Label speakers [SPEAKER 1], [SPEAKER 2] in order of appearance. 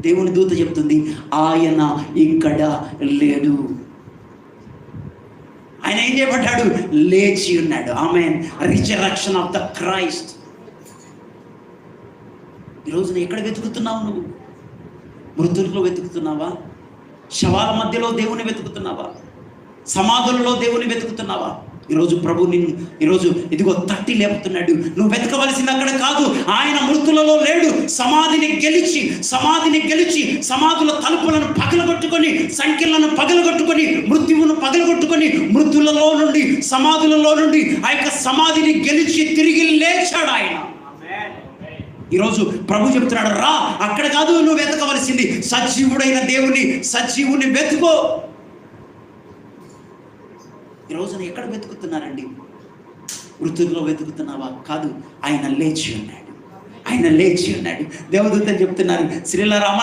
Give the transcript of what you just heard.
[SPEAKER 1] దేవుని దూత చెప్తుంది, ఆయన ఇక్కడ లేడు. ఆయన ఏం చేయబడ్డాడు? లేచి ఉన్నాడు. ఆమేన్. Resurrection of the Christ. ఈరోజు ఎక్కడ వెతుకుతున్నావు నువ్వు? మృతుల్లో వెతుకుతున్నావా? శవాల మధ్యలో దేవుని వెతుకుతున్నావా? సమాధులలో దేవుని వెతుకుతున్నావా? ఈరోజు ప్రభు నిన్ను ఈరోజు ఇదిగో తట్టి లేపుతున్నాడు. నువ్వు వెతకవలసింది అక్కడ కాదు. ఆయన మృతులలో లేడు. సమాధిని గెలిచి సమాధుల తలుపులను పగలగొట్టుకొని, సంఖ్యలను పగలగొట్టుకొని, మృత్యువును పగలగొట్టుకొని, మృతులలో నుండి, సమాధులలో నుండి ఆ యొక్క సమాధిని గెలిచి తిరిగి లేచాడు ఆయన. ఈరోజు ప్రభు చెప్తున్నాడు, రా, అక్కడ కాదు నువ్వు వెతకవలసింది, సజీవుడైన సజీవుని వెతుకో. ఈరోజు ఎక్కడ వెతుకుతున్నారండి? మృతుల్లో వెతుకుతున్నావా? కాదు, ఆయన లేచి ఉన్నాడు. దేవదూత చెప్తున్నారు, శ్రీల రామ